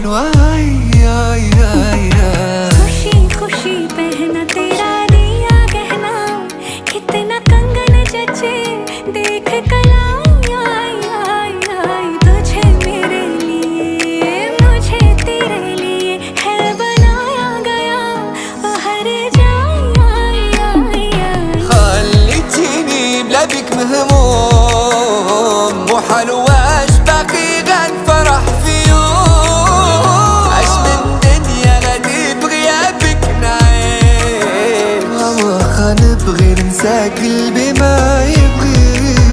حلوة. खुशी खुशी पहना तेरा दिया गहना, कितना कंगन जचे देख कलाई। तुझे मेरे लिए मुझे तेरे लिए है बनाया गया हर जाए। خليتيني بلا بك مهموم، مو حلوة